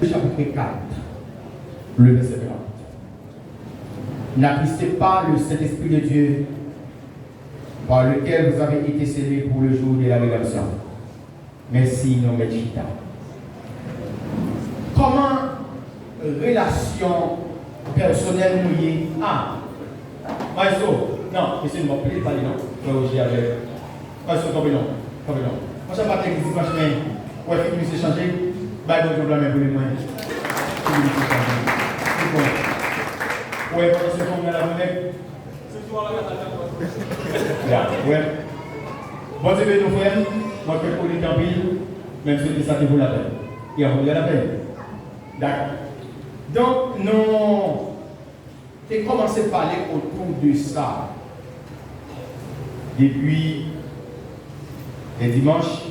chapitre 4, le verset 30. N'apprissez pas le Saint-Esprit de Dieu par lequel vous avez été scellés pour le jour de la rédemption. Merci, non, Melchita. Comment relation personnelle nous y est? Ah, Maestro, non, monsieur ne m'appelez pas, non. Je avec. Maestro, non. Moi, je ne sais pas si franchement, ouais, fait que nous échanger, bah, donc, je vais même pour les moyens. C'est bon. Ouais, parce que on a la monnaie. C'est toi là, ouais. Bon, c'est bien, nos frères, moi, je fais pour les campings, même si ça te vaut la peine. Et on vaut la peine. D'accord. Donc, nous avons commencé à parler autour de ça depuis les dimanches,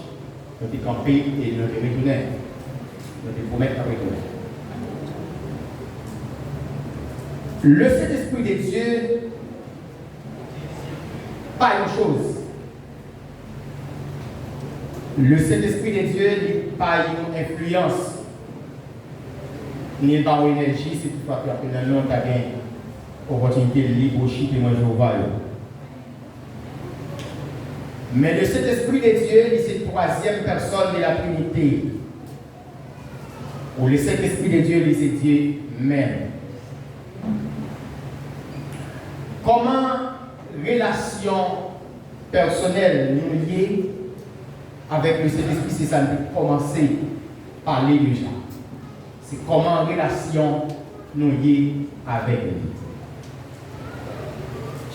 nous avons campé et nous avons retourné. Nous avons promis à retourner. Le Saint-Esprit de Dieu, pas une chose. Le Saint-Esprit de Dieu n'est pas une influence. Ni pas une énergie, c'est toutefois que après nous avons gagné l'opportunité de leadership et moi je vais. Mais le Saint-Esprit de Dieu, c'est la troisième personne de la Trinité. Ou le Saint-Esprit de Dieu, c'est Dieu même. Comment relation personnelle nous liée avec le Saint-Esprit, c'est ça de commencer à parler déjà. C'est comment relation nous liée avec lui.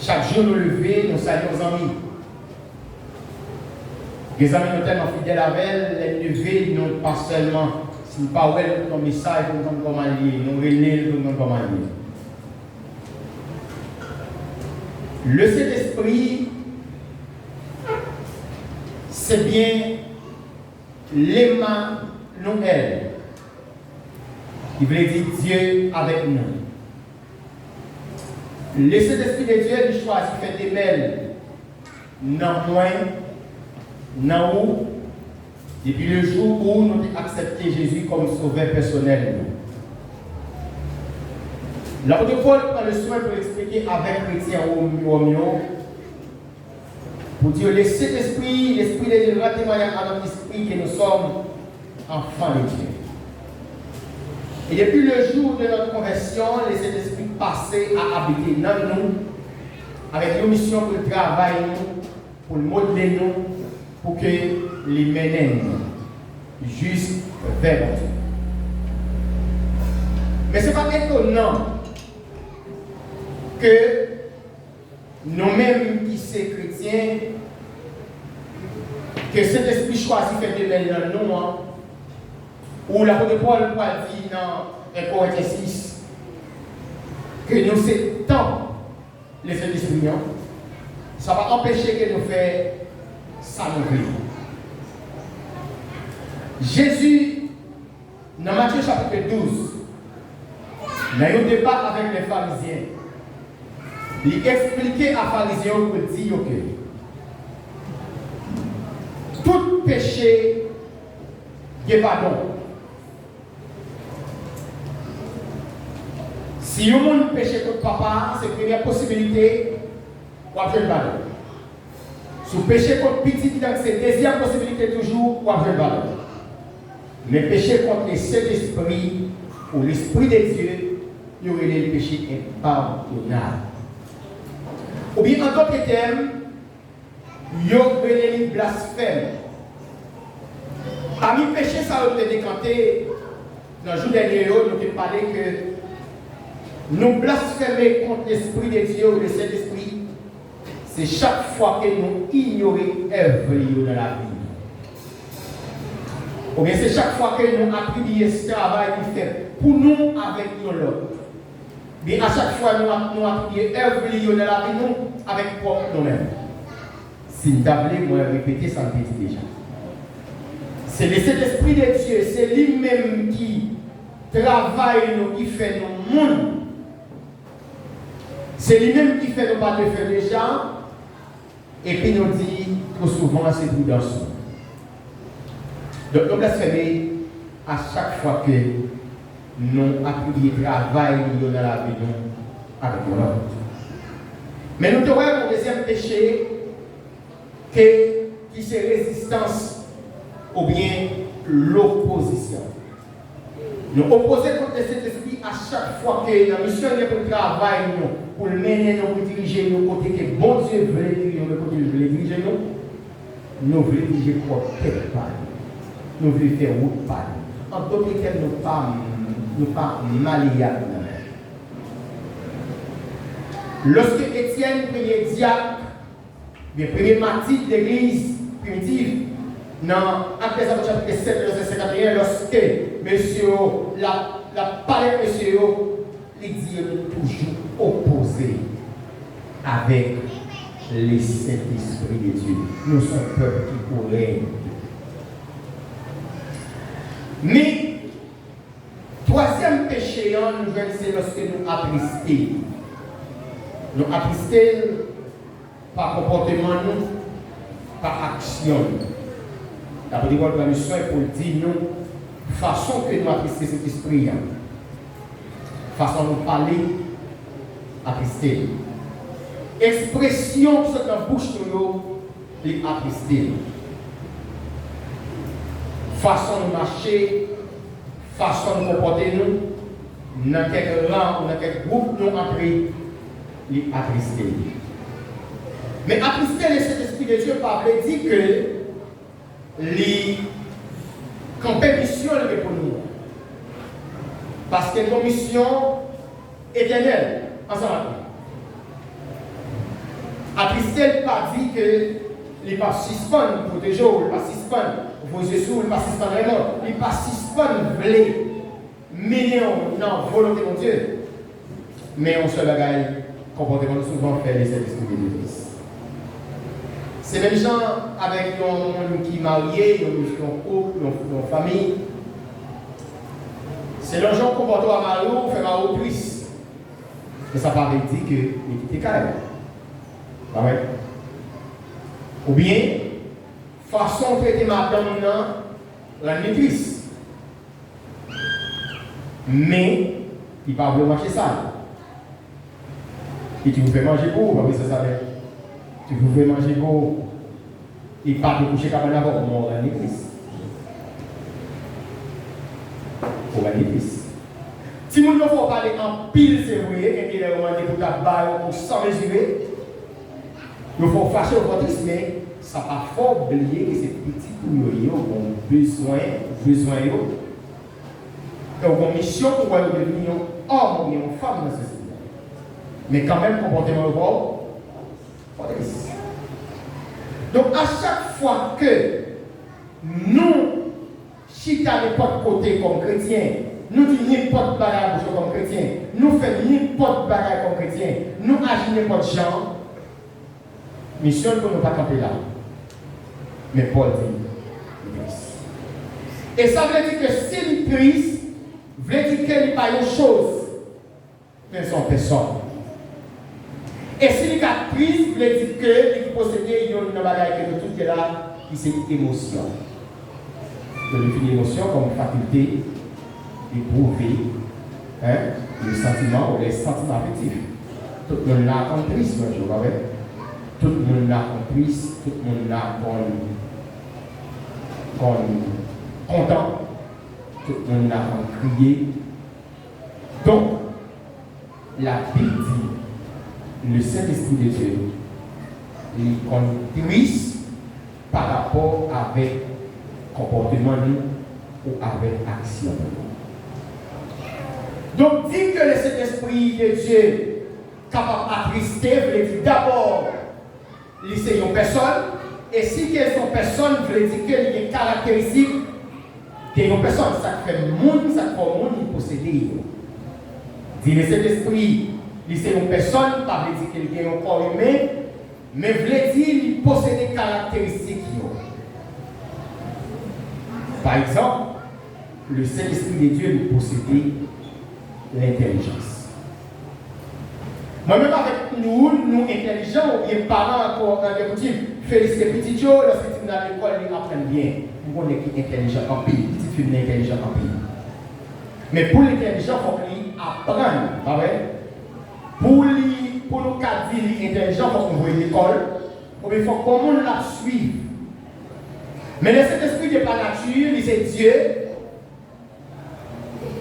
Chaque jour nous lever, nous saluons nos amis. Les amis nous tellement fidèles avec elles, les lever, nous pas seulement, si nous ne parlons pas de message, nous sommes comment lier, nous relèvons, nous sommes comment lier. Le Saint-Esprit, c'est bien l'Emmanuel, qui veut dire Dieu avec nous. Le Saint-Esprit de Dieu, il choisit de faire des mêles, non moins, non où, depuis le jour où nous avons accepté Jésus comme sauveur personnel. L'apôtre Paul prend le soin pour expliquer avec chrétien Roméo, pour dire le Saint-Esprit, l'Esprit de Dieu, rend témoignage à notre esprit que nous sommes enfants de Dieu. Et depuis le jour de notre conversion, le Saint-Esprit passait à habiter dans nous, avec une mission pour le travail, pour le modeler nous, pour que les mènent juste vers Dieu. Mais ce n'est pas étonnant que nous-mêmes qui sommes chrétiens, que cet esprit choisit de faire des mêmes dans nous, ou l'apôtre Paul dit dans 1 Corinthiens 6 que nous c'est tant les Saint-Esprit, ça va empêcher que nous fassions ça nous vivre. Jésus, dans Matthieu chapitre 12, dans un débat avec les pharisiens, il expliquait à pharisiens pour dire que tout péché est pardon. Si un monde péché contre papa, c'est la première possibilité pour avoir le pardon. Si vous péchez contre petit, c'est la deuxième possibilité toujours pour avoir le pardon. Mais péché contre le Saint-Esprit ou l'Esprit de Dieu, il y aurait le péché impardonnable. Ou bien en d'autres termes, il y aurait le blasphème. Parmi les péchés, ça a été décanté. Dans le jour dernier, nous avons parlé que nous blasphémer contre l'Esprit de Dieu ou le Saint-Esprit, c'est chaque fois que nous ignorons l'œuvre dans la vie. Ou bien c'est chaque fois que nous attribuons ce travail qui fait pour nous avec l'autre. Bien à chaque fois nous attribuons l'œuvre dans la vie nous avec nous-mêmes. Si nous avons répéter ça, me dit déjà. C'est le Saint-Esprit de Dieu, c'est lui-même qui travaille nous, qui fait nos mondes. C'est lui-même qui fait nos pas de faire déjà, et puis nous dit trop souvent c'est prudence. Donc nous blasphémons à chaque fois que nous appuyer travail dans la vie avec nous. Mais nous avons un deuxième péché qui c'est résistance ou bien l'opposition. Nous opposons contre cet esprit à chaque fois que la mission est pour le travail, pour le mener, pour diriger nous, côté que bon Dieu veut diriger nous, côté veut diriger nous voulons diriger quoi tête par nous voulons faire route par nous. En d'autres termes, nous pas malléables. Lorsque Étienne, premier diacre, le premier martyr de l'église primitive, dans Actes des Apôtres chapitre 7, verset 51, lorsque monsieur la parole de monsieur, il dit toujours opposé avec les Saint-Esprit de Dieu. Nous sommes un peuple qui pourrait. Mais, troisième péché, c'est lorsque nous attristés. Nous attristés par comportement, par action. La parole de la mission est pour dire nous, façon que nous attristés cet esprit, façon de nous parler, attristés. Expression qui sont dans la bouche de nous, les attristés. Façon de marcher, façon de comporter nous, dans quel rang ou dans quel groupe nous entrons, les attristés. Mais attrister cet esprit de Dieu par dit que les compétitions sont pour nous. Parce que nos missions éternelles, ensemble. Attrister pas dit que les pas suspendent pour des jours, les pas suspendent vos yeux sous, les pas suspendent vraiment, les pas suspendent voulez mener dans volonté de Dieu. Mais on se bagaille, comportement souvent fait les services de l'Église. C'est même gens avec nos qui mariés, nos couple, nos familles. C'est le genre comportement à Marou, fait Marou plus. Mais ça paraît dire que il était calme. Ou bien, façon de traiter madame la maîtrise. Mais, il ne va pas manger ça. Et tu vous fais manger pour, parce que ça savait. Tu vous fais manger pour. Il ne va pas coucher comme un avant pour la maîtrise. Pour la maîtrise. Si nous ne pouvons pas parler en pile, c'est vrai, et qu'il y a un pour ta barre ou sans mesurer. Il faut fâcher au contraire, mais ça ne va pas oublier que ces petits couillons ont besoin. Et ont mission pour devenir homme ou une femme dans ce système. Mais quand même, comportement de corps, donc à chaque fois que nous, chita n'importe côté comme chrétien, nous disons n'importe bagage comme chrétien, nous faisons n'importe bagage comme chrétien, nous agissons n'importe genre, mission pour ne pas camper là. Mais Paul dit, et ça veut dire que si le Christ veut dire qu'il n'y a pas une chose, mais son personne. Et si le Christ veut dire qu'il possède une bagage que tout est là, qui c'est émotion. Je définis l'émotion comme faculté d'éprouver le sentiment ou les sentiments affectifs. Tout le monde l'a compris, je vois. Tout le monde l'a compris, tout le monde l'a content, tout le monde l'a crié. Donc, la Bible dit, le Saint-Esprit de Dieu, il conduit par rapport avec comportement ou avec action. Donc, dit que le Saint-Esprit de Dieu est capable d'attrister, veut dire d'abord, c'est une personne, et si c'est une personne, veut dire qu'il y a des caractéristiques d'une personne. Ça fait monde, ça fait monde qui possède. Dit le Saint-Esprit, c'est une personne, pas veut dire qu'il y a un corps humain, mais veut dire qu'il possède des caractéristiques. Par exemple, le Saint-Esprit de Dieu nous possède l'intelligence. Moi-même avec nous intelligents, ou bien parents encore féliciter petit Joe, lorsque tu es dans l'école, ils apprennent bien. Nous on est intelligent en pile, petite fille intelligente en pile. Mais pour l'intelligent, il faut qu'il apprenne. Pas vrai? Pour nous dire intelligent, il faut qu'on voit l'école. Ou il faut qu'on la suive. Mais le Saint-Esprit n'est pas nature, c'est Dieu.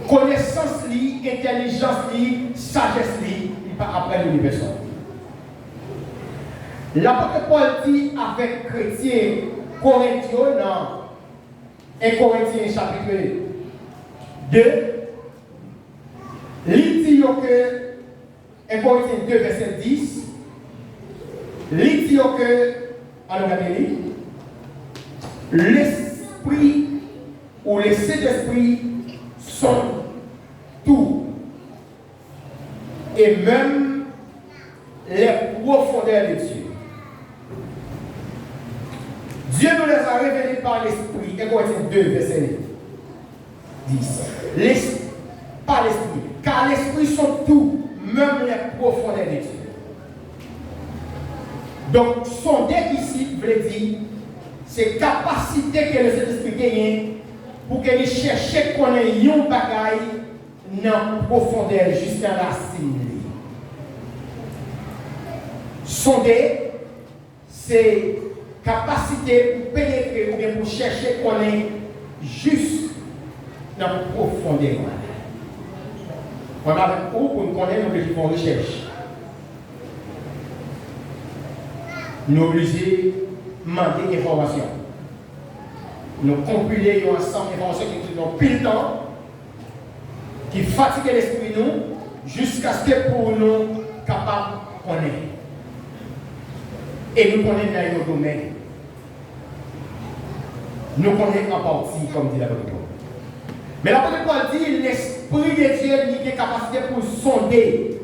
Connaissance, intelligence, sagesse, il n'est pas après une personne. L'apôtre Paul dit avec chrétien Corinthiens dans 1 Corinthiens chapitre 2, il dit que 1 Corinthiens 2 verset 10, il dit que l'esprit ou les Saint-Esprit sont tout et même les profondeurs de Dieu. Dieu nous les a révélés par l'Esprit. 1 Corinthiens 2, verset 10. Par l'Esprit. Car l'Esprit sont tout, même les profondeurs de Dieu. Donc, sonder ici, veut dire, c'est capacité que le Saint-Esprit gagne pour qu'il cherche qu'on ait un bagaille dans la profondeur jusqu'à la racine. Sonder, c'est capacité pour pénétrer ou bien pour chercher qu'on est juste dans la profondeur. On a avec où pour nous connaître, nous devons faire recherche. Nous sommes obligés de demander des informations. Nous compiler ensemble des informations qui nous pile le temps, qui fatiguent l'esprit nous, jusqu'à ce que pour nous capables de connaître. Et nous connaissons dans nos domaines. Nous connaissons en partie, comme dit l'apôtre Paul. Mais l'apôtre Paul dit l'Esprit de Dieu a une capacité pour sonder.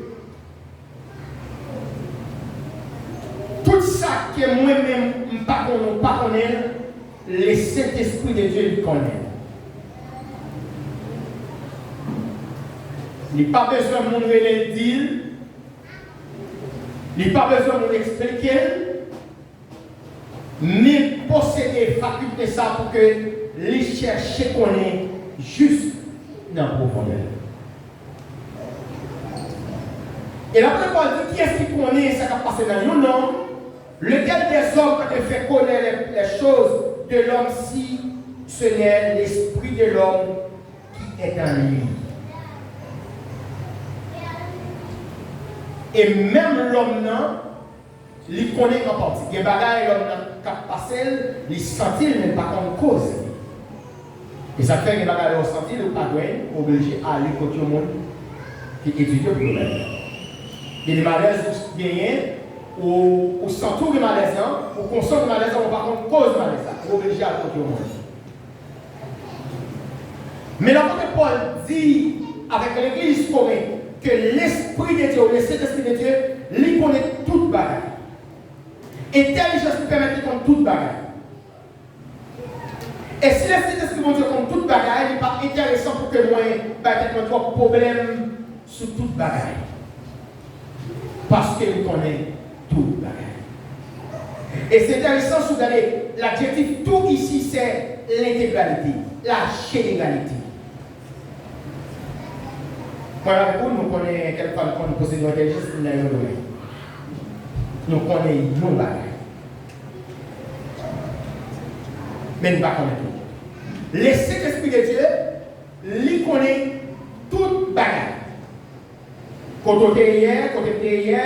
Tout ça que moi-même, je ne connais pas, le Saint-Esprit de Dieu le connaît. Il n'y a pas besoin de nous le dire. Il n'y a pas besoin de nous expliquer. Ni posséder faculté ça pour que les chercher qu'on est juste dans la profondeur. Et la Paul dit qui est-ce qui connaît ça qui a passé dans nous? Non. Lequel des hommes peut faire connaître les choses de l'homme si ce n'est l'esprit de l'homme qui est en lui? Et même l'homme, non, il connaît en partie. Il y a des bagages l'homme qui a passé, il sentit, mais pas comme cause. Et ça fait que les bagages l'homme sentit, il n'est pas obligé à aller contre le monde qui étudie le problème. Il y a des malaises gagnés, ou s'entoure de malaise, ou consomme de malaise, ou par contre cause de malaise. Il est obligé à aller contre le monde. Mais l'apôtre Paul dit avec l'église coréenne que l'esprit de Dieu, le Saint-Esprit de Dieu, lui connaît toute bagaille. Intelligence lui permet de connaître toute bagaille. Et si le Saint-Esprit de Dieu connaît toute bagaille, il n'est pas intéressant pour que moi, peut-être notre problème sur toute bagaille. Parce qu'il connaît toute bagaille. Et c'est intéressant si vous regardez l'adjectif tout ici, c'est l'intégralité, la généralité. Moi, avec vous, nous connaissons quelqu'un qui nous possède l'intelligence dans le domaine. Nous connaissons nos bagages. Mais nous ne connaissons pas tout. Le Saint-Esprit de Dieu, lui connaît toute bagaille. Quand on est hier,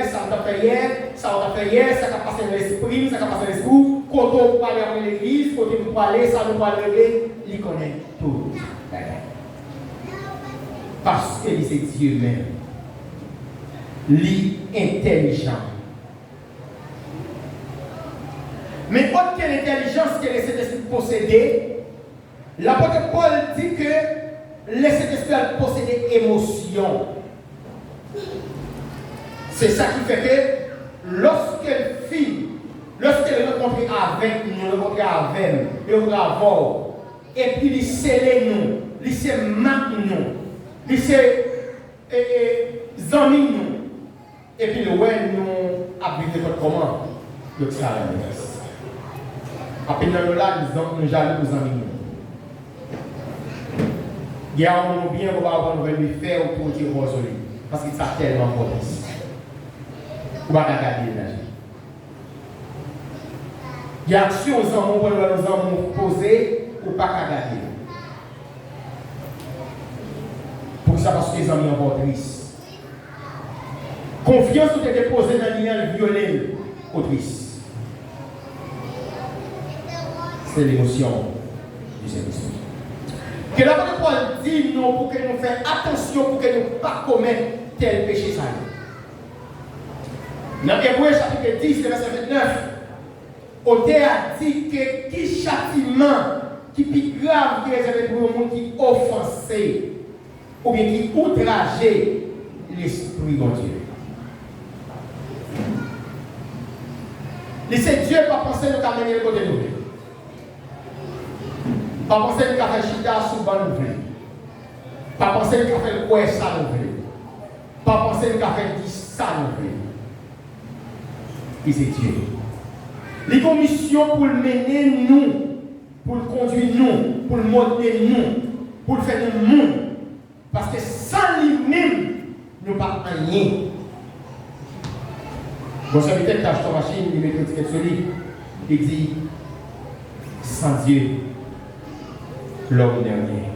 ça on fait hier, ça on fait hier, ça a passé dans l'esprit, ça a passé dans l'esprit. Quand on parle avec l'église, quand on parle, ça nous parle régler, il connaît tout. Parce que c'est Dieu même. L'intelligent. Mais autre que l'intelligence que les Saint-Esprit possédait, l'apôtre Paul dit que les Saint-Esprit possédait émotion. C'est ça qui fait que lorsqu'elle rencontre avec nous, rencontre avec nous, et puis il scelle nous, il se marque nous, il se zami nous, et puis le ouais nous habiter comment le travail. Après nous là, nous jaloux aux amis. Gardons-nous bien pour avoir une nouvelle faire pour dire résolu. Parce que ça a tellement propice. On va regarder là. Il y a action aux hommes pour nous hommes poser ou pas regarder. Pour ça, parce que les hommes sont tristes. Confiance ou est déposée dans l'union violée ou triste. C'est l'émotion du Saint-Esprit. Que l'apôtre Paul dit non pour que nous fassions attention pour que nous ne pas commettre tel péché ça. Dans Hébreux chapitre 10, verset 29, Auteur a dit que qui châtiment qui est plus grave qui est réservé pour le monde qui offensé ou bien qui outragé l'esprit de Dieu. Laissez Dieu pas penser nous amener le côté de nous. Pas penser qu'il a fait chita sous ban nous voulons. Pas penser qu'il a fait quoi ça nous voulons. Pas penser qu'il a fait 10 ça nous voulons. Et c'est Dieu. Les commissions pour le mener nous, pour le conduire nous, pour le modeler nous, pour le faire nous monde. Parce que sans lui-même, nous ne pas rien. Bon, ça veut dire que tu achètes ta machine, il met une étiquette sur lui. Il dit, sans Dieu, l'homme n'est rien.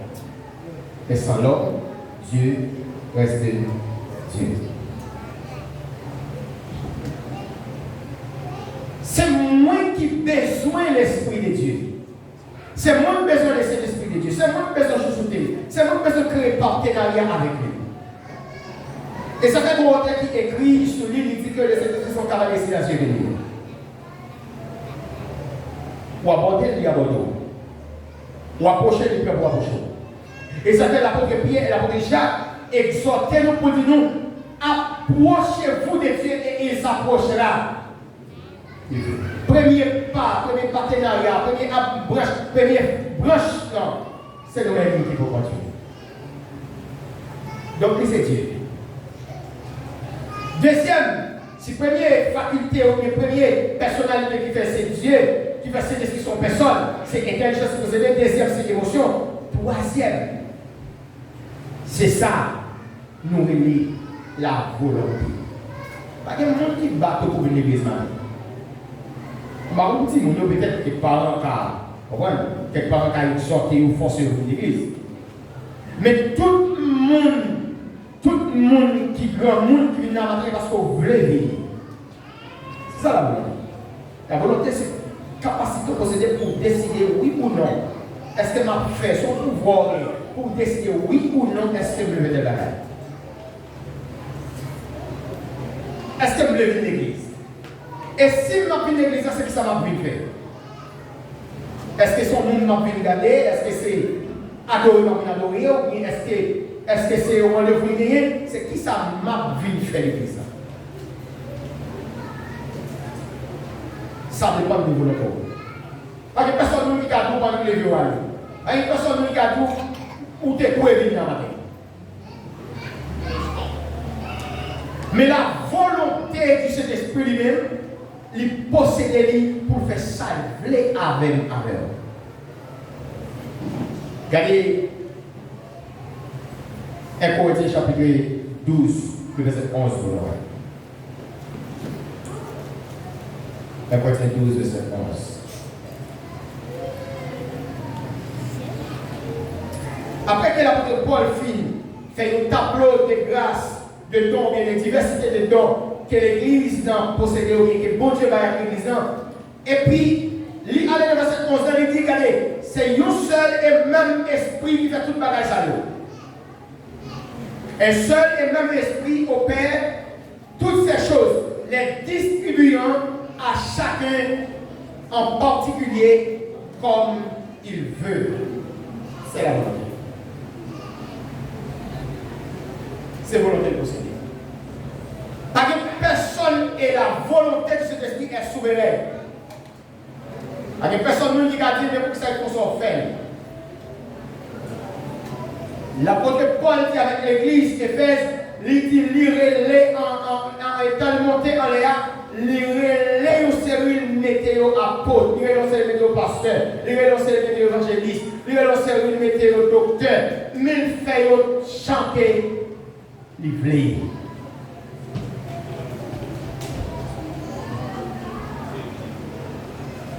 Et sans l'homme, Dieu reste Dieu. C'est moi qui ai besoin de l'Esprit de Dieu. C'est moi qui ai besoin de l'Esprit de Dieu. C'est moi qui ai besoin de chouchouter. C'est moi qui ai besoin de créer un partenariat avec lui. Et ça fait un auteur qui écrit sur lui, il dit que les Saints sont capables de laisser la Dieu de lui. Ou aborder, il y a abordé. Ou approcher, il peut approcher. Et ça fait l'apôtre Pierre et l'apôtre Jacques exhortez-nous pour dire nous, approchez-vous de Dieu et il s'approchera. Premier pas, premier partenariat, première branche, c'est nous-mêmes qui faut continuer. Donc, c'est Dieu. Deuxième, si première faculté ou première personnalité qui fait, c'est Dieu, qui fait ses descriptions personne, c'est intelligence et procédé. Deuxième, c'est émotion. Troisième, c'est ça, nous relie la volonté. Pas qu'il y a des gens qui battent pour venir à l'église. On dit peut-être que parents quelque part qui sortent ou forcent de l'église. Mais tout le monde qui grand monde qui vient à parce qu'on veut vivre. C'est ça la volonté. La volonté, c'est la capacité de posséder pour décider oui ou non. Est-ce que m'a fait son pouvoir pour décider oui ou non est-ce que je veux de la vie? Est-ce que je veux l'église? Et si je m'appelle l'église, c'est que ça m'a bien fait. Est-ce que son monde m'a bien regardé? Est-ce que c'est adorer, m'a bien adoré? Ou bien est-ce que c'est au rendez-vous gagné? C'est qui ça m'a bien fait l'église? Ça dépend du volonté. Parce que personne qui a tout pendant les vieux années. Il y a personne qui a tout où tu es pour venir dans la matin. Mais la volonté du Saint-Esprit lui-même, il possède pour faire ça, il voulait avec eux. Regardez 1 Corinthiens chapitre 12, verset 11 pour nous. 1 Corinthiens 12, verset 11. Après que l'apôtre Paul fait un tableau de grâce, de dons, de diversité de dons que l'Église possède, que bon Dieu va à l'Église. Et puis, il allait dans verset 11, il dit, regardez, c'est un seul et même esprit qui fait toute bagage à l'eau. Un seul et même esprit opère toutes ces choses, les distribuant à chacun en particulier comme il veut. C'est la volonté. C'est volonté de posséder. Parce que personne et la volonté de cet esprit est souveraine. Parce que personne qui a dit mais pour que ça soit fait. L'apôtre Paul dit avec l'église Éphèse, il dit lirez-les en étant monté en l'air, lirez-les au sérieux, mettez mettre apôtre, il renonce à mettre pasteur, il renonce à mettre évangéliste, il renonce à mettre docteur, mais il fait chanter livrer.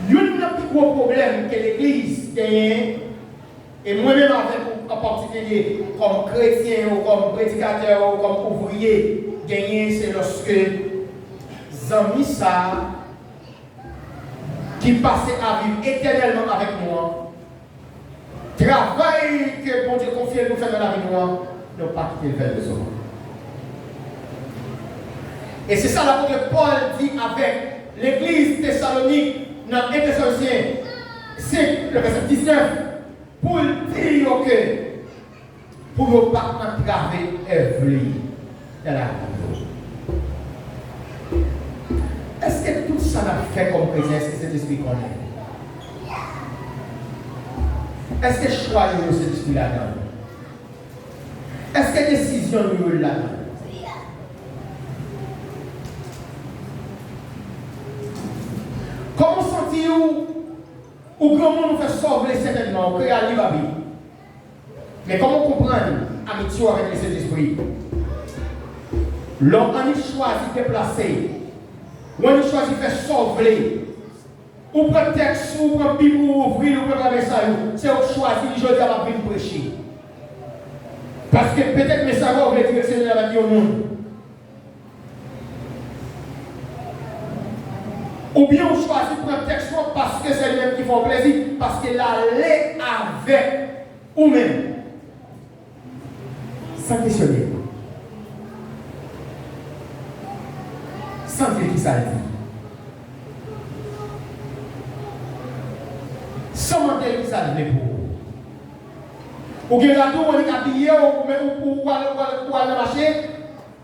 Il y a un plus gros problème que l'Église gagne, et moi-même en particulier, comme chrétien ou comme prédicateur ou comme ouvrier, gagner, c'est lorsque Zami ça qui passait à vivre éternellement avec moi, travail que bon Dieu confie nous faire dans la vie noire, ne pas quitter le verre de son. Et c'est ça l'apôtre Paul dit avec l'église Thessalonique dans 1 Thessaloniciens 5, le verset 19, pour dire que pour ne pas entraver œuvre dans la vie. Est-ce que tout ça l'a fait comme chrétien? Est-ce que cet esprit qu'on est? Est-ce que choix de cet esprit là-dedans? Est-ce que décision de là-dedans? Comment sentir ou comment nous fait sauver certainement que à l'Ibabi? Mais comment comprendre l'amitié avec cet esprit? Lorsqu'on choisit de déplacer, ou on choisit de faire sauver, ou prendre texte, ou prendre Bible, ou ouvrir, ou prendre message, c'est on choisit de jouer à la Bible prêcher. Parce que peut-être que message va dire que c'est la vie au monde. Ou bien on choisit de prendre texte parce que c'est lui-même qui font plaisir, parce qu'il allait avec ou même. Sans questionner. Sans dire qui ça dit. Sans mentir qui ça dit pour vous. Ou bien là-dedans, on est habillé, ou aller marcher,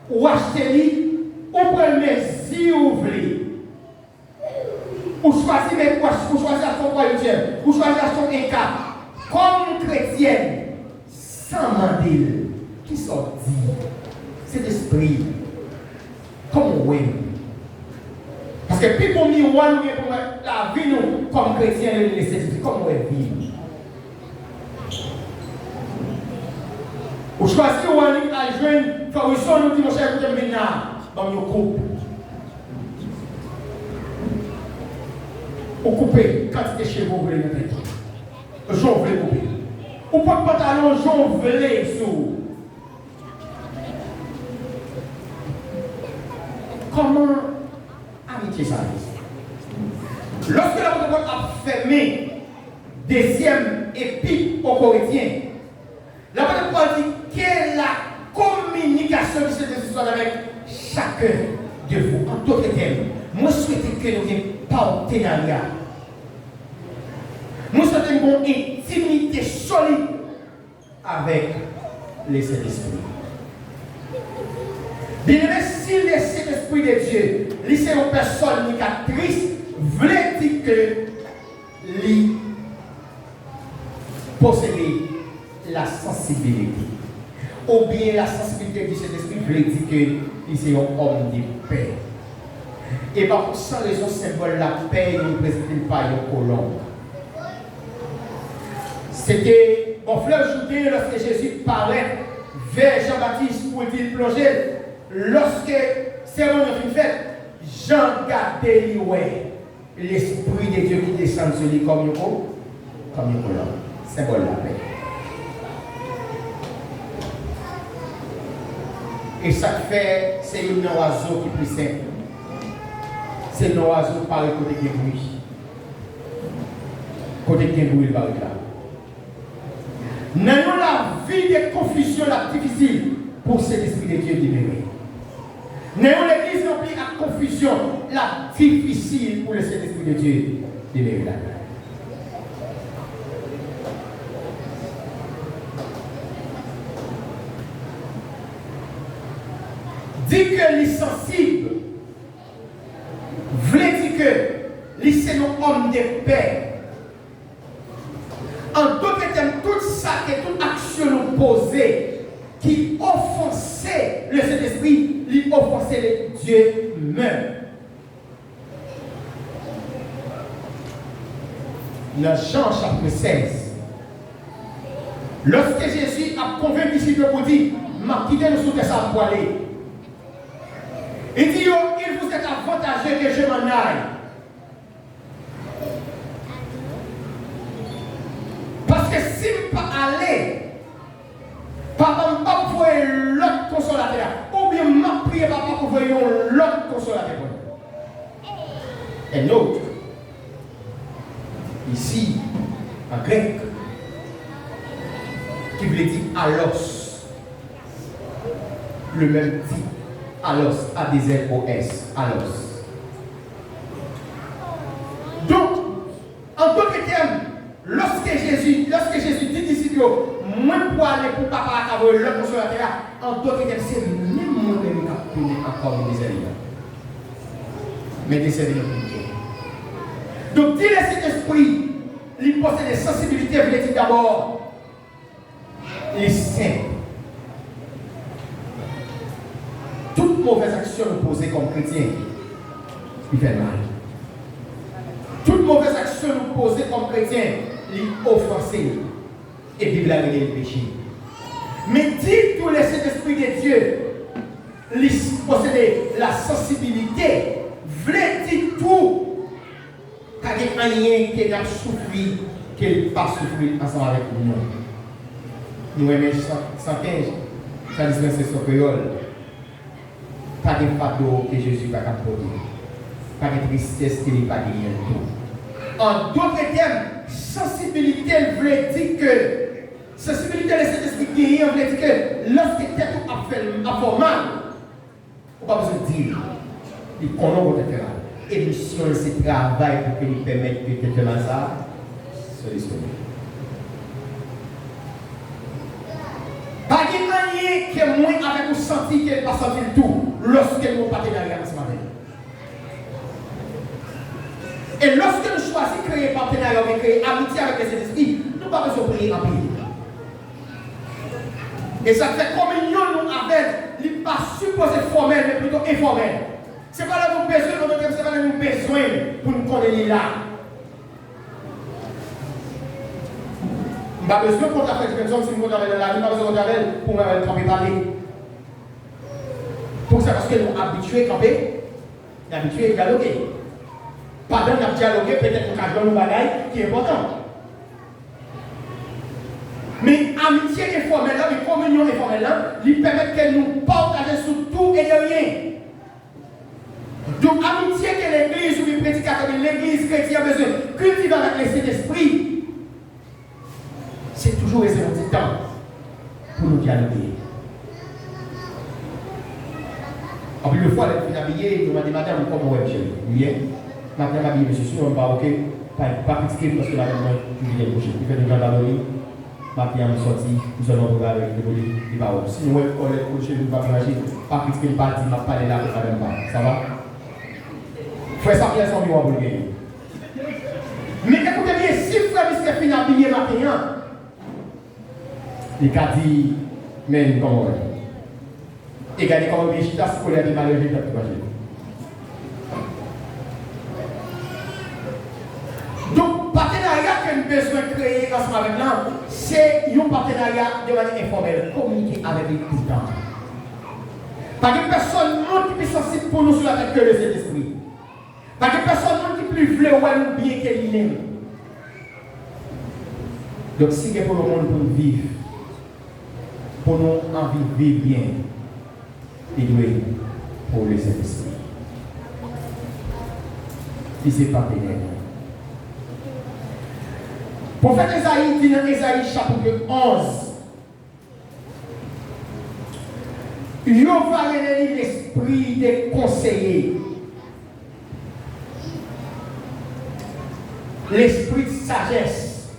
ou acheter, ou prendre mes yeux ouverts. Ou choisir à son croyant, ou choisir à son écart. Comme chrétienne, sans demander qui sont dit, c'est l'esprit. Comme oui. Parce que puis pour miroir, nous pour la vie, nous, comme chrétiens, nous laisser comme oui vivre. Ou choisir ou aller à joindre, faire une son, nous dit mon cher, vous venez dans nos groupes. Ou couper quantité de cheveux, vous voulez mettre. J'en voulais couper. Ou pas de pantalon, j'en voulais sous. Comment amitié ça? Lorsque l'apôtre a fermé deuxième épître aux Corinthiens, l'apôtre Paul dit quelle est la communication qui se fait avec chacun de vous. En d'autres termes, moi je souhaite que nous ayons partenariat. Nous souhaitons une intimité solide avec les Saint-Esprits. Bien aimé, si le Saint-Esprit de Dieu, c'est une personne triste, voulait dire que lui posséder la sensibilité. Ou bien la sensibilité du Saint-Esprit voulait dire que c'est un homme de paix. Et par sans raison symbole la paix ne représente pas un colombe. C'était mon fleuve Jourdain lorsque Jésus parlait vers Jean-Baptiste pour dire plonger. Lorsque c'est mon fait, Jean gardait l'Esprit de Dieu qui descend sur lui comme un colombe. Symbole la paix. Et ça fait, c'est un oiseau qui est plus simple. C'est un oiseau par le côté qui est bruit. Côté qui est bruit, il va là. Nous avons la vie de confusion la difficile pour cet esprit de Dieu libéré. Nous avons l'église remplie à confusion la difficile pour cet esprit de Dieu libéré. Dit que les sensibles voulait dire que les c'est nos hommes de paix. En d'autres termes, tout ça, toute action nous posée qui offensait le Saint-Esprit, lui offensait le Dieu même. dans Jean chapitre 16. Lorsque Jésus a convaincu les disciples pour dire, m'a quitté le sous ça pour aller. Il dit, il vous est avantageux que je m'en aille. Parce que si je ne peux pas aller, papa ne pas pour l'autre consolateur. Ou bien m'a prié papa pour voir l'autre consolateur. Un autre. Ici, en grec, qui veut dire alos. Le même dit alos, A-D-Z-O-S, alos. Donc, en d'autres termes, lorsque Jésus dit disciples, moi pour aller pour papa à avoir l'autre consolateur, en d'autres termes, c'est même moi-même qui a connu encore une miséricorde. Mais décédé de Dieu. Donc, dire cet esprit, il possède des sensibilités, vous dire d'abord, les saints. Toute mauvaise action posée comme chrétien, il fait mal. Toute mauvaise action posée comme chrétien, il offense et vivre la règle du péché. Mais dit tous les Saint-Esprit de Dieu, il possède la sensibilité, voulait dire tout. Car il n'y a rien qui a souffert, qui n'a pas souffert ensemble avec nous. Nous aimons 115, ça dit c'est son créole. Pas de fardeau que Jésus va apporter. Pas de tristesse qu'il n'a pas gagné tout. En d'autres termes, sensibilité veut dire que sensibilité de cet esprit guéri veut dire que lorsque tu as fait mal, on n'a pas besoin de dire. Il connaît votre terrain. Et mission, c'est travail pour que lui permette que quelqu'un a ça solutionner. Pas de rien que moi avec vous senti qu'elle pas senti le tout lorsque nous partenariat ce matin. Et lorsque nous choisissons de créer partenariat, de créer amitié avec les esprits, nous n'avons pas besoin de prier en prier. Et ça fait communion nous avec, il n'est pas supposé formel, mais plutôt informel. Ce n'est pas là nous besoin, c'est pas là nous besoin pour nous connaître là. Je n'ai pas besoin de faire une personne si nous avons dans la vie, je n'ai pas besoin de faire pour me camper parler. Pour ça, parce que nous sommes habitués à camper, nous sommes habitués à dialoguer. Pendant qu'on a dialogué, peut-être qu'on a joué un bagage qui est important. Mais amitié informelle, mais communion informelle, lui permet que nous partageons sur tout et de rien. Donc, amitié que l'église ou les prédicateurs de l'église chrétienne a besoin de cultiver avec les Saint-Esprit, c'est toujours réservé du temps pour nous dialoguer. En plus, une fois, elle est habillée, nous m'a dit, madame, comment vous êtes bien? Madame m'a dit, monsieur, si on ne pas ok, pas critiquer parce que madame, je viens de coucher. Il fait une gendarmerie, ma fille a sorti, nous allons regarder avec le volet, il va où? Si nous on est couché, nous ne pouvons pas imaginer, pas critiquer, pas dire, pas parler là avec madame, ça va? Frère, ça vient sans miroir pour le gagner. Mais écoutez bien, si frère Mister finit habillé matin, il a dit, mais comment? Et regardez comment il chita scolaire de malheureux de tout manger. Donc, partenariat que nous besoin de créer ensemble avec nous, c'est un partenariat de manière informelle, communiquer avec lui tout le temps. Pas de personne qui est plus sensible pour nous sur la tête que le Saint-Esprit. Pas de personne qui est plus voulait ou bien qu'elle aime. Donc, si c'est pour le monde pour nous vivre, pour nous envie de vivre bien, il doit être pour le Saint-Esprit. Il s'est partenaire. Prophète Esaïe dit dans Esaïe chapitre 11, il va donner l'esprit des conseillers, l'esprit de sagesse.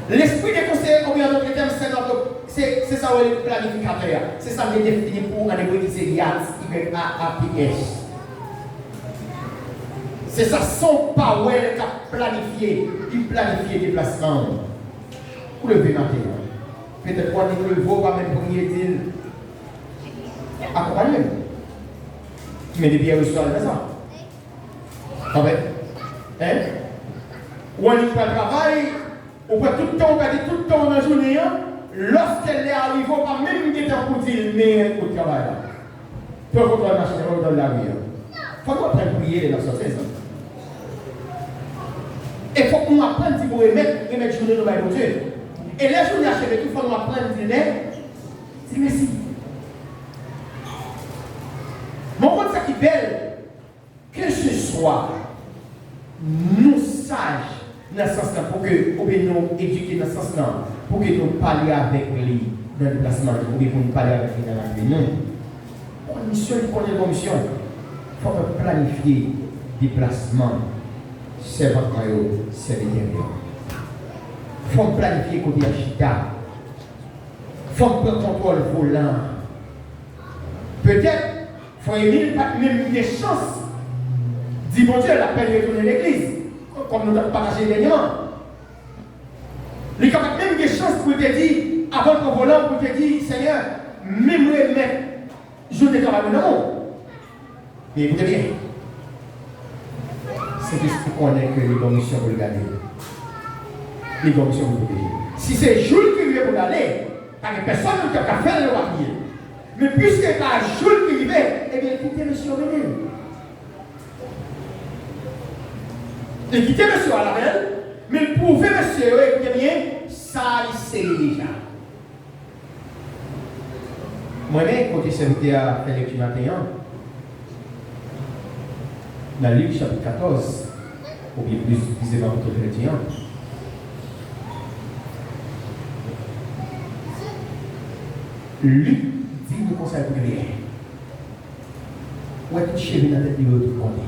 L'esprit des conseillers, comme il y a d'autres termes, c'est ça le planificateur. C'est ça que définit pour en hébreu qui c'est YATS, Y-A-A-P-S. C'est ça son power qui a planifié, il planifie les déplacements. Pour le matin. Peut-être qu'on dit que le veau va même prier, dit accompagner. Mais depuis il reçoit la maison. Ah ben, hein? Ou on y fait le travail, on peut tout le temps, on va dire tout le temps dans la journée, lorsqu'elle est arrivée, on va même dire pour dire, mais au travail là. Peu importe la machine, on donne la vie. Il faut qu'on apprenne à prier dans ce sens. Et il faut qu'on apprenne à remettre journée dans le Dieu. Et les journées achevées, il faut qu'on apprenne à dire merci. Mon compte, ça qui est belle, que ce soit nous sages dans ce sens-là, pour que nous éduquer dans ce sens-là, pour que nous parlions avec lui dans le placement, pour que nous parlions avec lui dans la vie. Non. Une mission, une commission. Il faut planifier des placements. C'est votre maillot, c'est l'intérieur. Il faut planifier côté Achita. Il faut prendre contrôle volant. Peut-être, il faut même des chances. Dis bon Dieu, la peine de retourner l'église. Comme nous avons partagé dernièrement. Il y a même des chances pour te dire, avant ton volant, pour te dire, Seigneur, même remettre, je te travaille dans mon. Mais écoutez bien. C'est ce qui connaît que les commissions pour le garder. Les commissions pour le protéger. Si c'est Jules qui vient pour l'aller, personne ne peut faire le papier. Mais puisque c'est Jules qui vient, eh bien, écoutez monsieur René. Et quitter monsieur à la reine, mais pouvez monsieur, écoutez bien, ça c'est déjà. Moi-même, quand j'ai invité à faire lecture matin, dans Luc chapitre 14, ou bien plus précisément pour le chrétien, Luc dit le conseil pour rien. Où est tout chéri dans la tête de l'autre côté?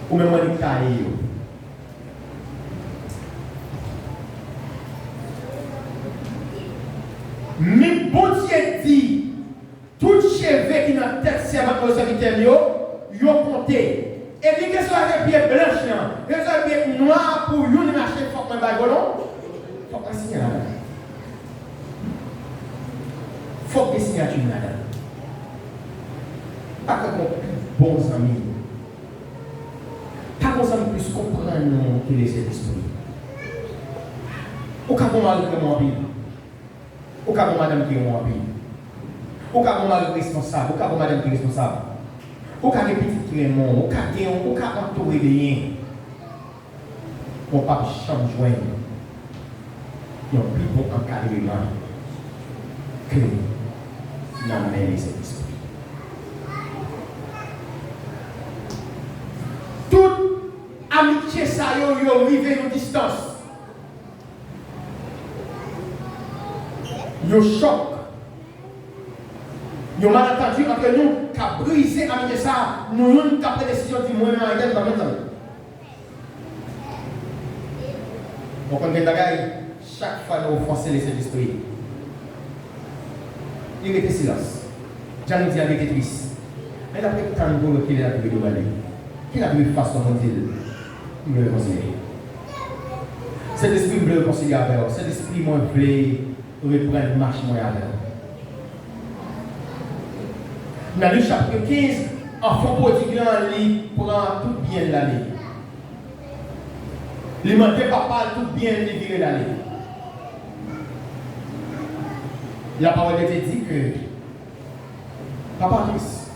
Ou même en Italie. Mais bon Dieu dit, tout cheveux qui dans la tête servant aux serviteurs, ils ont compté. Et puis, qu'est-ce que les pieds blancs, qu'est-ce que les pieds noirs pour une marcher fort dans le ballon? Il faut un signal. Il faut des signatures, madame. Pas comme bons amis. Pas bons amis plus comprendre que les esprits. Au cas où mari qui est mon ami. Au cas où madame qui est mon ami. Au cas où mari responsable. Au cas où madame qui est responsable. Au cas où petit qui est mon. Au cas où entouré de rien. On ne peut pas changer. Il y a un plus bon encadrement que l'amène les esprits. Toute amitié, ça y est, arrivé à distance. Yo choc. Yo malentendu entre nous, qui a brisé amitié ça, nous avons pris la décision de moi-même à elle dans le temps. Donc, on a des bagailles, chaque fois nous offensons les esprits. Il était silence. Jean nous dit avec était triste. Mais après tant de temps qu'il a pu le balayer. Qu'il a pu faire son modèle. Il me réconcilier. Cet esprit me réconcilier avec vous. Cet esprit moi voulait reprendre une marche moi avec vous. Dans le chapitre 15, enfant prodigue il prend tout bien l'année. Il demande papa tout bien de virer l'année. La parole de Dieu dit que papa Christ,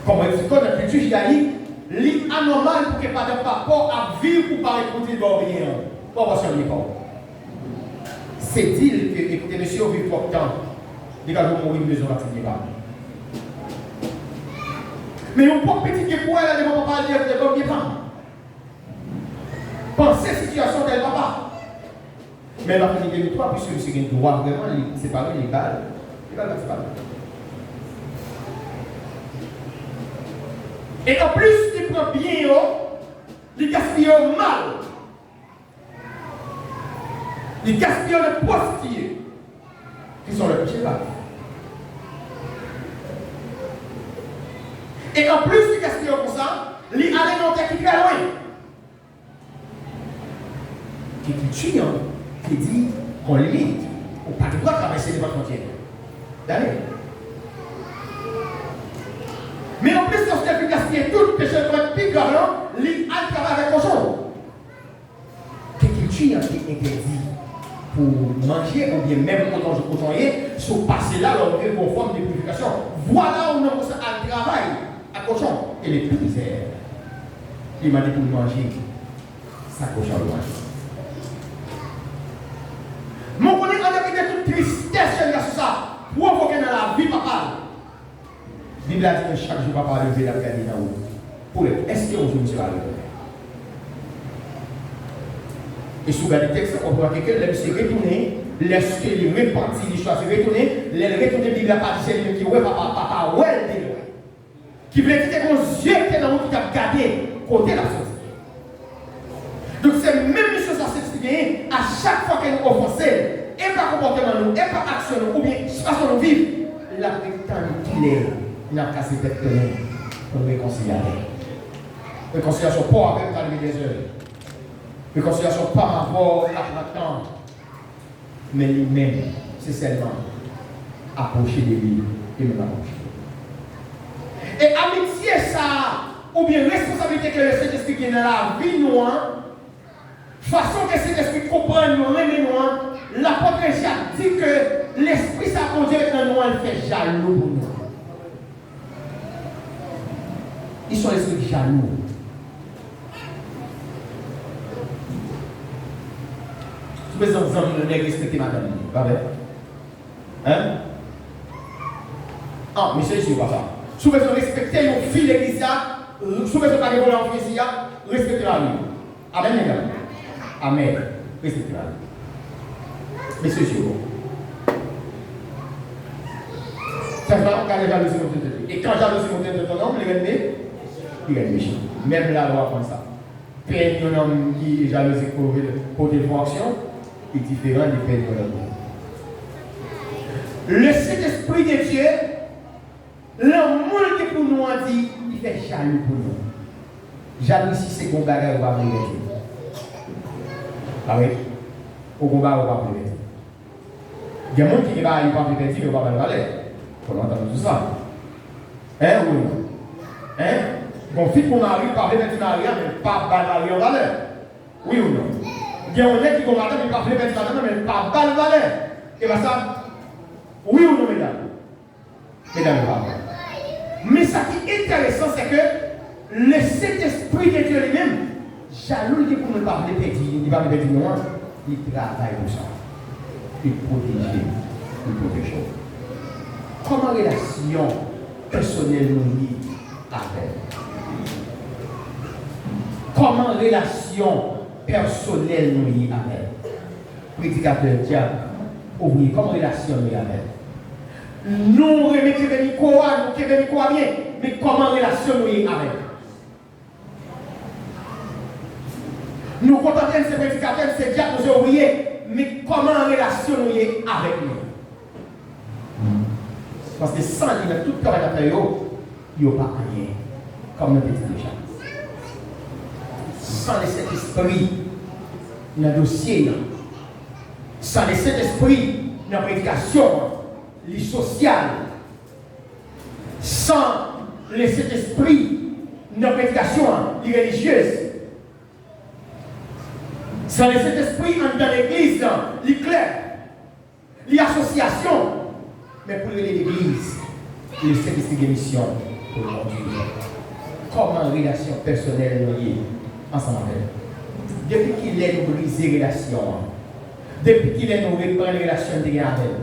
comme on dit dans la culture judaïque, c'est anormal pour que pas de papa à vivre ou pas écouter le rien. Pas voir sur les pas. C'est dire que, écoutez, monsieur, on vit trop de temps. Les gars vont mourir besoin de pas. Mais on peut petit que quoi là, les papa dire que comme pas. Pensez situation tel papa. Mais la famille de toi, puisque c'est un droit vraiment séparé, légal, c'est pas. Et en plus, il prend bien, il gaspille mal. Il gaspille le postier, qui sont le péché là. Et en plus, il gaspille comme ça, il allait dans le qui est loin. Qui tue, qui dit qu'on limite, on n'a pas le droit de traverser les frontières. D'aller. Mais en plus, lorsqu'il y a plus gaspillé que tout péché de plus grand, il a travaillé avec cochon. Quelle culture qui est interdite pour manger ou bien même quand je cochonner, sur passer là, on est conforme de purification. Voilà où nous avons un travail à cochon. Et les plus misères. Il m'a dit pour manger, ça cochon le manger. Mon collègue a dit que toute tristesse sur ça, provoquer dans la vie, papa. La Bible a dit que chaque jour, papa a levé la garde dans haut. Pour le est-ce que aujourd'hui, monsieur a levé? Et sous le texte, on voit que quelqu'un s'est retourné, lorsque il est reparti, il s'est retourné, il est retourné, la Bible a pas dit c'est lui qui ouais, papa, ouais, qui voulait dire que mon Dieu était dans le qui a gardé côté la sortie. Donc c'est même chose à s'expliquer à chaque fois qu'elle nous offense, et par comportement nous, et par action nous, ou bien façon nous vivre, la rectangle qu'il est, il a cassé tête de nous pour nous réconcilier. Réconciliation pas avec la nuit des heures. Réconciliation par rapport à l'attente. Mais lui-même, c'est seulement approcher de lui et nous approcher. Et amitié ça, ou bien responsabilité que le Saint-Esprit qui est dans la vie nous, façon que cet esprit comprend nous, remet nous, l'apôtre Jacques dit que l'esprit ça conduit dans nous, elle fait jaloux pour nous. Ils sont l'esprit jaloux. Je vais vous en respecter madame, pas vrai? Hein? Ah, monsieur, je ne sais pas ça. Si vous respectez vos filles de l'église, si vous pas de voler en l'église, respectez la vie. Amen, mesdames. Amen. Respectez la vie. Messieurs, c'est bon. Ça va, quand les jalousies montent de Dieu. Et quand jalousie monte de ton homme, les ennemis, il est méchant. Même la loi comme ça. Peine un homme qui est jaloux pour des fonctions est différent de peine de l'homme. Le Saint-Esprit de Dieu, l'amour qui pour nous a dit, il fait jaloux pour nous. Jalousie, c'est qu'on bagarre ou pas pour Dieu. Ah oui? Au combat ou pas pour Dieu. Il y a des gens qui ne sont pas pour Dieu, mais pas pour le faut entendre tout ça. Hein, oui? Hein? Bon, fils pour mari, parler de mari, mais pas mari en valeur. Oui ou non? Il y a un qui combat, mais parler de mari, mais pas en valeur. Et bien ça, oui ou non, mesdames? Mesdames et messieurs. Mais ce qui est intéressant, c'est que le Saint-Esprit de Dieu lui-même, jaloux pour ne pas le pédir, il ne va pas le pédir non, il travaille pour ça. Il protège, il protège. Comment relation personnelle nous lie avec? Comment relation personnelle nous lie avec? Prédicateur diable, ouvrier, comment relation nous lie avec? Nous remettons Kevin Koa bien, mais comment relation nous lie avec? Nous contentons ces prédicateurs, ces diables, ces ouvriers, mais comment relation nous lie avec nous? Parce que sans lui, tout le travail d'affaires, il n'y a pas rien. Comme nous disons déjà. Sans cet esprit, dans le dossier, sans cet esprit, dans la prédication, les sociales, sans cet esprit, dans la prédication, les religieuses, sans cet esprit, dans l'église, les clercs, les associations, mais pour l'église, le service de mission pour le conduire. Comment relation personnelle nous liée ensemble avec? Depuis qu'il est nous briser relation, depuis qu'il est nous reprendre les relations de avec.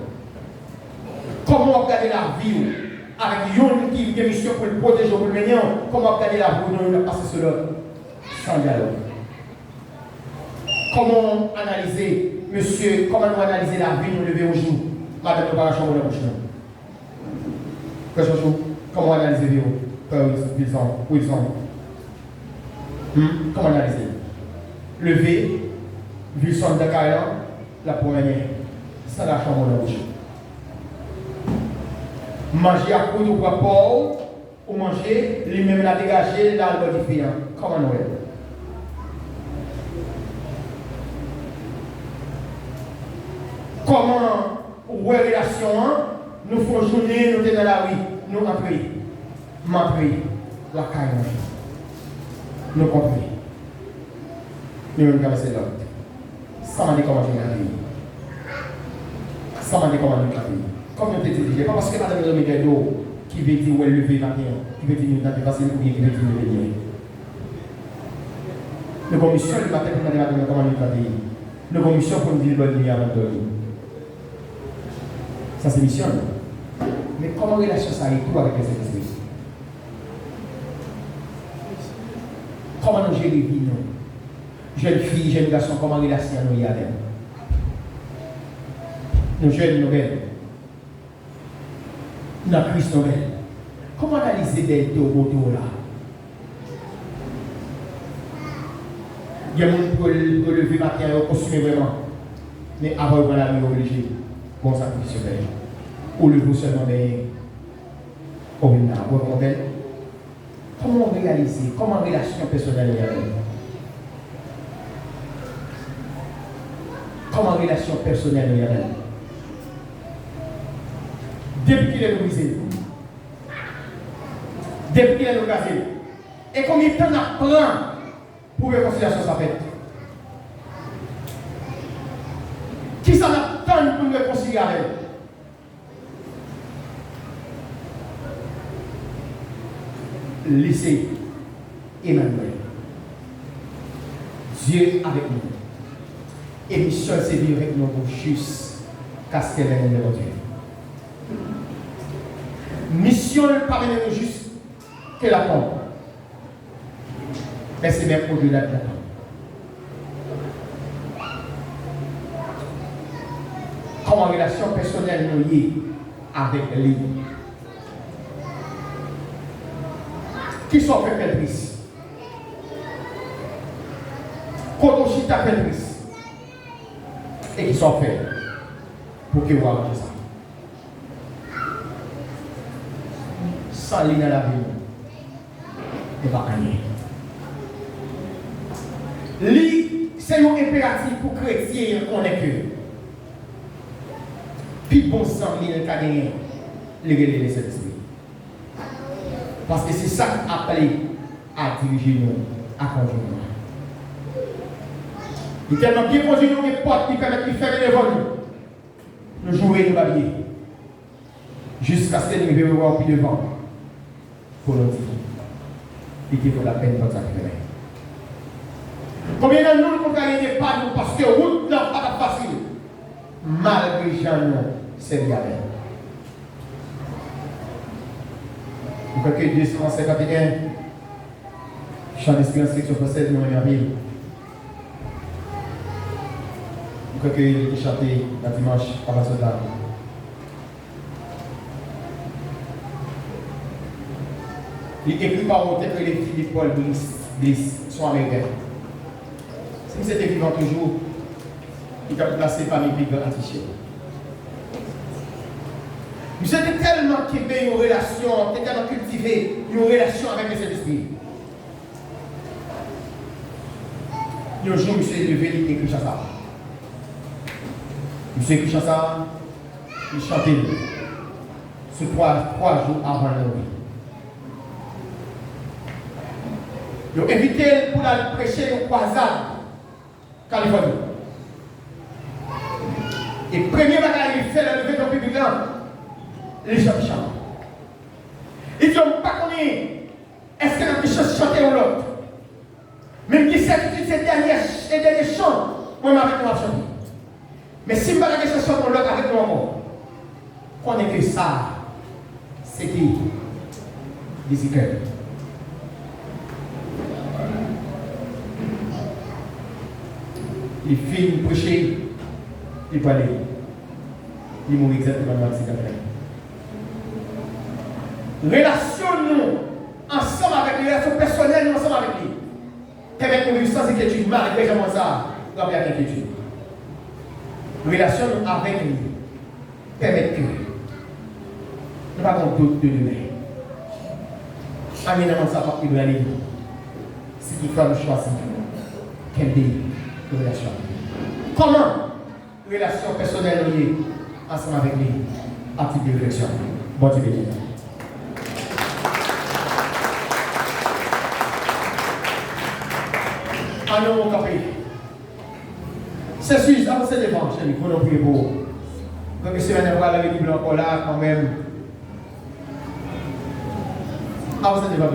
Comment regarder la vie avec une qui a une mission pour le protéger, pour le mener, comment regarder la vie où nous passer sur l'autre sans dialogue? Comment analyser, monsieur, comment nous analyser la vie, nous lever au jour? Madame, nous pas la chambre de la bouche. Comment analyser les où ils sont? Comment analyser? Lever, vu son de carrière, la première, sans la chambre de la bouche. Manger à coup de rapport, ou manger, les mêmes la dégager, l'arbre différent. Comment nous est? Comment, ou relation, nous faisons journée, nous sommes dans la rue, nous entrons, la caille. Nous comprenons. Nous avons traversé l'autre. Sans demander comment je vais vivre. Sans demander comment je vais vivre. Comme je te dis, pas parce que madame est dans d'eau qui veut dire où elle lever matin, qui veut dire nous avons passé ou bien qui veut dire nous lever. Nous avons mission le matin pour demander comment je vais vivre. Nous avons mission pour nous dire bonne nuit avant de dormir. Ça c'est mission. Mais comment relation ça avec tout avec les esprits? Comment nous gérer vie nous? Jeune fille, jeune garçon, comment relation nous y a avec? Nous jeunes nouvelles. Dans Christ nouvelle. Comment analyser des deux autour là? Il y a des gens qui peuvent lever matin et consommer vraiment. Mais avant de la vie obligée, bon sacrifice sur elle. Ou le vous seulement des modèle. Comment réaliser? Comment relation personnelle y a? Comment relation personnelle y a? Depuis qu'il est nous brisé, depuis qu'il est nous gazé, et combien de temps on apprend pour que la réconciliation soit faite? Qui s'en attend pour nous réconcilier avec? Laissez Emmanuel, Dieu avec nous, et mission c'est vivre avec nous pour juste casser les noms de Dieu. Mission pas mener nous juste que la tombe, mais c'est même au-delà de la tombe. Comment relation personnelle nous liée avec lui. Qui sont fait pétrice? Kotoshita pétrice. Et qui sont faits pour que vous ayez ça. Sans ligne à la vie, il ne va pas gagner. C'est un impératif pour chrétien qu'on est que. Puis bon sang, il n'y a gagné les esprits. Parce que c'est ça qui appelé à diriger nous, à conduire nous. Il est tellement bien conduit nous, les portes qui permettent de faire les vols. Nous jouer, nous bailler. Jusqu'à ce que nous arrivions voir plus devant. Pour nous dire. Et qu'il vaut la peine de sacrifier. Combien de nous ne gagnons pas nous parce que la route n'est pas facile. Malgré Jean, c'est bien. Vous croyez que 251, chant d'espérance, section française, nous avons ville. Vous croyez qu'il était chanté la dimanche à la soirée. Il est écrit par auteur que les Philippe Paul Bliss sont américains. Si vous êtes vivant toujours, il a placé parmi les plus grands artistes. Nous sommes tellement cultivés une relation, tellement cultivé une relation avec les esprits. Un jour, monsieur est levé, il écrit ça. Monsieur écrit ça, il chantait. Ce 3 jours avant la nuit. Il a invité pour aller prêcher au croisade, Californie. Et le premier bagage qu'il fait, le lever dans le public là, les gens chantent. Ils n'ont pas connu, est-ce que la chose chanter ou l'autre? Même qui sait que ces derniers chants, moi, avec moi, chanter. Mais si je ne vais pas chanter ou l'autre avec moi, qu'on est que ça, c'est qui? Disciples. Il filme, prêcher, il peut aller. Il mourit exactement dans ce cas-là. Relation nous, ensemble avec lui, relation personnelle nous, ensemble avec lui. Permettre nous vivre sans inquiétude, malgré comment ça, nous avons inquiétude. Relation nous avec lui, permettre que nous n'avons pas doute de lui. Aménagement ça par Ibrahim. C'est qui fait nous choisir. Quel pays de relation. Comment relation personnelle liée ensemble avec lui à titre de réflexion. Bon Dieu béni. En nom capé. C'est sûr, avancez devant, chérie, pour nous prier pour vous. Donc, monsieur, on va la Bible encore là, quand même. Avancez devant,